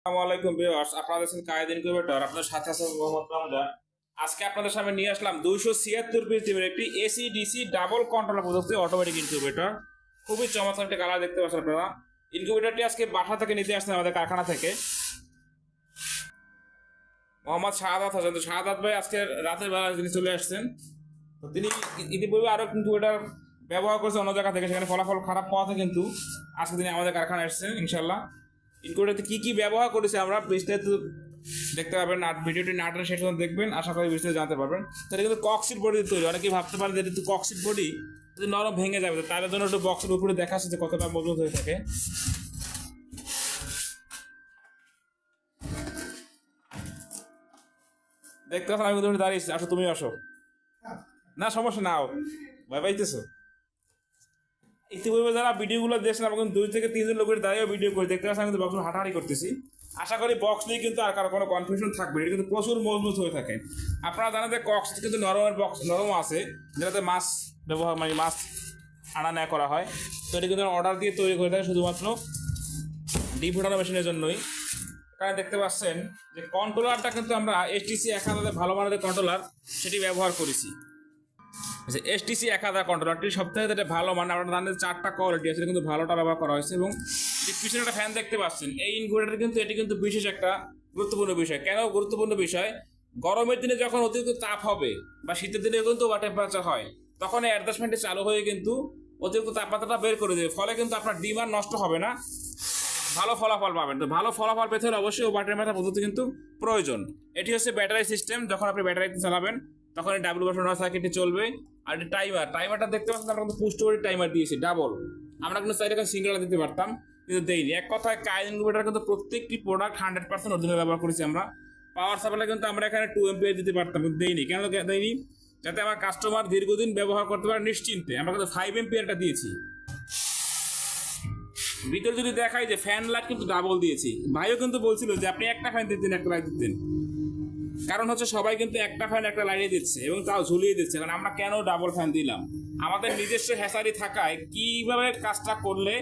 আসসালামু আলাইকুম ভিউয়ার্স, আপনাদের সাথে কায়েদ ইনকিউবেটর, আপনাদের সাথে আছে মোহাম্মদ রমজান। আজকে আপনাদের সামনে নিয়ে আসলাম 276 পিস ডিমের একটি এসি ডিসি ডাবল কন্ট্রোলার প্রযুক্তি অটোমেটিক ইনকিউবেটর। খুবই চমৎকার একটা কালার দেখতে পাচ্ছেন আপনারা। ইনকিউবেটরটি আজকে বাসা থেকে নিতে আসছেন আমাদের কারখানা থেকে মোহাম্মদ শাহাদাত হোসেন। তো শাহাদাত ভাই আজকে রাতের বেলা তিনি চলে আসছেন। তো তিনি ইতিপূর্বে আরও ইনকিউবেটর ব্যবহার করেছে অন্য জায়গা থেকে, সেখানে ফলাফল খারাপ পাওয়াতে কিন্তু আজকে তিনি আমাদের কারখানায় এসেছেন। ইনশাল্লাহ ইনকিউবেটরতে কি কি ব্যবহার করেছে আমরা বিস্তারিত দেখতে পাবেন, আর ভিডিওটি নাটের শেষ পর্যন্ত দেখবেন, আশা করি বিস্তারিত জানতে পারবেন। তো এটা কিন্তু ককশিট বডি তৈরি। অনেকেই ভাবতে পারেন যে এটা ককশিট বডি যদি নরম ভেঙে যাবে, তার জন্য একটু বক্সের উপরে দেখা যাচ্ছে যে কতটা মজবুত হয়ে থাকে। দেখতে পাচ্ছেন আমি কিন্তু দাঁড়িয়েছি, আসো তুমি আসো। না সমস্যা নাও, ভয় পাইতেছো। ইতিপূর্বে যারা ভিডিওগুলো দেখছেন আমরা কিন্তু 2 থেকে 3 জন লোকের দাঁড়িয়ে ভিডিও করে দেখতে পাচ্ছি, আমি কিন্তু বক্স হাঁটাহাঁটি করতেছি। আশা করি বক্স নিয়ে কিন্তু আর কারো কোনো কনফিউশন থাকবে, এটা কিন্তু প্রচুর মজবুত হয়ে থাকে। আপনারা জানেন যে কক্স কিন্তু নরমের বক্স নরম আছে, যেটাতে মাছ ব্যবহার মানে মাছ আনা নেওয়া করা হয়। তো এটা কিন্তু অর্ডার দিয়ে তৈরি করে থাকে শুধুমাত্র ডিপ ফোটানো মেশিনের জন্যই। এখানে দেখতে পাচ্ছেন যে কন্ট্রোলারটা কিন্তু আমরা এসটিসি 1000 ভালো মানের কন্ট্রোলার সেটি ব্যবহার করেছি। এসটিসি 1000 কন্ট্রোলারটি সবথেকে যেটা ভালো মানে, আপনারা জানেন 4টা কোয়ালিটি আছে, কিন্তু ভালোটা ব্যবহার করা হয়েছে। এবং যে পিছনে একটা ফ্যান দেখতে পাচ্ছেন, এই ইনভার্টার কিন্তু এটি কিন্তু বিশেষ একটা গুরুত্বপূর্ণ বিষয়। কেন গুরুত্বপূর্ণ বিষয়? গরমের দিনে যখন অতিরিক্ত তাপ হবে বা শীতের দিনে কিন্তু ওভার টেম্পারেচার হয়, তখন এই অ্যাডজাস্টমেন্টটি চালু হয়ে কিন্তু অতিরিক্ত তাপমাত্রাটা বের করে দেবে। ফলে কিন্তু আপনার ডিম আর নষ্ট হবে না, ভালো ফলাফল পাবেন। তো ভালো ফলাফল পেতে হলে অবশ্যই ওভার টেম্পারেচার পদ্ধতি কিন্তু প্রয়োজন। এটি হচ্ছে ব্যাটারি সিস্টেম। যখন আপনি ব্যাটারিতে চালাবেন তখন এই ডাব্লু বাটন সার্কিটটি চলবে। আর এটি টাইমারটা দেখতে পাচ্ছেন, আমরা কিন্তু পুশ করে টাইমার দিয়েছি ডাবল। আমরা কিন্তু চাইলে সিঙ্গেল দিতে পারতাম, কিন্তু দেইনি। এক কথায় কায়েদ ইনকিউবেটর কিন্তু প্রত্যেকটি প্রোডাক্ট 100% অরিজিনাল ব্যবহার করেছি আমরা। পাওয়ার সাপ্লাই কিন্তু আমরা এখানে 2 এম্পিয়ার দিতে পারতাম, কিন্তু দেইনি। কেন দেইনি? যাতে আমার কাস্টমার দীর্ঘদিন ব্যবহার করতে পারে নিশ্চিন্তে। আমরা কিন্তু 5 এম্পিয়ারটা দিয়েছি। ভিতরে যদি দেখাই যে ফ্যান লাইট কিন্তু ডাবল দিয়েছি। ভাইও কিন্তু বলছিল যে আপনি একটা ফ্যান দিতেন, একটা লাইট দিতেন। কারণ হচ্ছে সবাই কিন্তু একটা ফ্যান একটা লাইটে দিচ্ছে এবং তাও ঝুলিয়ে দিচ্ছে। কারণ আমরা কেন ডাবল ফ্যান দিলাম? আমাদের নিজস্ব হ্যাচারি থাকায় কিভাবে কাজটা করলে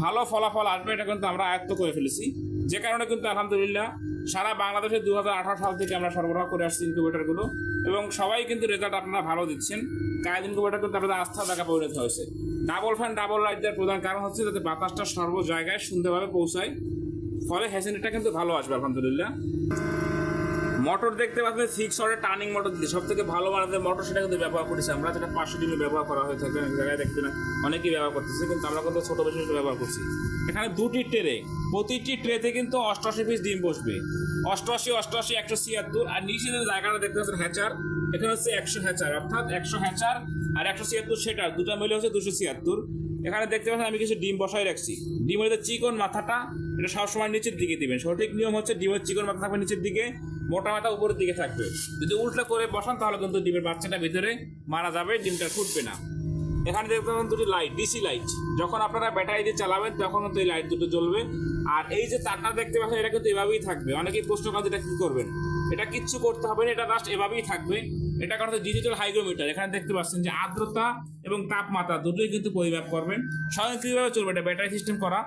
ভালো ফলাফল আসবে এটা কিন্তু আমরা আয়ত্ত করে ফেলেছি। যে কারণে কিন্তু আলহামদুলিল্লাহ সারা বাংলাদেশে 2018 সাল থেকে আমরা সরবরাহ করে আসছি ইনকিউবেটরগুলো, এবং সবাই কিন্তু রেজাল্ট আপনারা ভালো দিচ্ছেন। কায়েদ ইনকিউবেটর কিন্তু আপনাদের আস্থা দেখা পরিণত হয়েছে। ডাবল ফ্যান ডাবল লাইট দেওয়ার প্রধান কারণ হচ্ছে যাতে বাতাসটা সর্ব জায়গায় সুন্দরভাবে পৌঁছায়, ফলে হ্যাচারিটা কিন্তু ভালো আসবে আলহামদুলিল্লাহ। মোটর দেখতে পাচ্ছেন 6 ওয়াটের টার্নিং মোটর দিয়ে সব থেকে ভালো মানের মোটর, সেটা কিন্তু ব্যবহার করেছি আমরা, যেটা 500 ডিমে ব্যবহার করা হয়ে থাকে। অনেক জায়গায় দেখতে না অনেকেই ব্যবহার করতেছে, কিন্তু আমরা কিন্তু ছোটো বেশি ব্যবহার করছি। এখানে 2টি ট্রে, প্রতিটি ট্রেতে কিন্তু 88 পিস ডিম বসবে। 88, 88, 176। আর নিচে যে জায়গাটা দেখতে পাচ্ছেন হ্যাচার, এখানে হচ্ছে 100 হ্যাচার, অর্থাৎ 100 হ্যাচার আর 176 সেটার দুটা মিলে হচ্ছে 276। এখানে দেখতে পাচ্ছেন আমি কিছু ডিম বসাই রাখছি। ডিমের যে চিকন মাথাটা এটা সবসময় নিচের দিকে দিবেন। সঠিক নিয়ম হচ্ছে ডিমের চিকন মাথা থাকবে নিচের দিকে, মোটা মাথা উপরের দিকে থাকবে। যদি উল্টা করে বসান তাহলে কিন্তু ডিমের বাচ্চাটা ভিতরে মারা যাবে, ডিমটা ফুটবে না। এখানে দেখতে পাবেন 2টি লাইট, ডিসি লাইট। যখন আপনারা ব্যাটারি দিয়ে চালাবেন তখন কিন্তু এই লাইট দুটো জ্বলবে। আর এই যে তারটা দেখতে পাচ্ছেন এটা কিন্তু এভাবেই থাকবে। অনেকেই প্রশ্ন করেন এটা কি করবেন? এটা কিচ্ছু করতে হবে না, এটা জাস্ট এভাবেই থাকবে। এটা কারণ ডিজিটাল হাইগ্রোমিটার। এখানে দেখতে পাচ্ছেন যে আর্দ্রতা এবং তাপমাত্রা দুটোই কিন্তু পরিমাপ করবেন। স্বয়ংক্রিয়ভাবে চলবে, এটা ব্যাটারি সিস্টেম করা।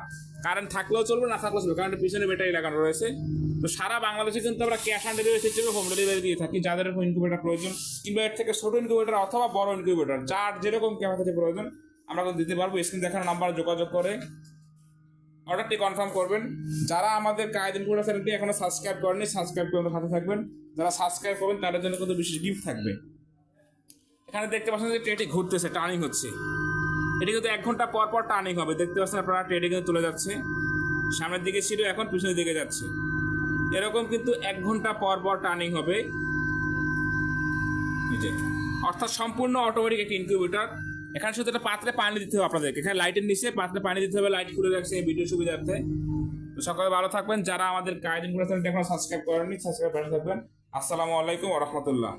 কারেন্ট থাকলেও চলবে, না থাকলেও চলবে, কারণ পিছনে ব্যাটারি লাগানো রয়েছে। তো সারা বাংলাদেশে কিন্তু আমরা ক্যাশ অন ডেলিভারি সিস্টেমে হোম ডেলিভারি দিয়ে থাকি। যাদের ইনকিউবেটর প্রয়োজন, কিংবা এর থেকে ছোট ইনকিউবেটর অথবা বড় ইনকিউবেটর, যার যেরকম ক্যাপাসিটি প্রয়োজন আমরা কিন্তু দিতে পারবো। স্ক্রিন দেখানো নাম্বারে যোগাযোগ করে অর্ডারটি কনফার্ম করবেন। যারা আমাদের কায়েদ ইনকিউবেটর চ্যানেলটি এখনো সাবস্ক্রাইব করেননি, সাবস্ক্রাইব করে সাথে থাকবেন। যারা সাবস্ক্রাইব করবেন তাদের জন্য কিন্তু বিশেষ গিফট থাকবে। এখানে দেখতে পাচ্ছেন যে ট্রেটি ঘুরতেছে, টার্নিং হচ্ছে। এটি কিন্তু 1 ঘন্টা পর পর টার্নিং হবে। দেখতে পাচ্ছেন আপনারা ট্রেটি কিন্তু তুলে যাচ্ছে, সামনের দিকে ছিল এখন পিছনের দিকে যাচ্ছে। এরকম কিন্তু 1 ঘন্টা পর পর টার্নিং হবে, অর্থাৎ সম্পূর্ণ অটোমেটিক একটি ইনকিউবেটর। এখানে শুধু একটা পাত্রে পানি দিতে হবে আপনাদেরকে। এখানে লাইটের নিচে পাত্রে পানি দিতে হবে, লাইট খুলে রাখছে এই ভিডিও সুবিধার্থে। তো সকালে ভালো থাকবেন। যারা আমাদের কায়েদ ইনকিউবেটর চ্যানেলটি এখনো সাবস্ক্রাইব করেননি, সাবস্ক্রাইব করে থাকবেন। আসসালামু আলাইকুম ওয়া রাহমাতুল্লাহ।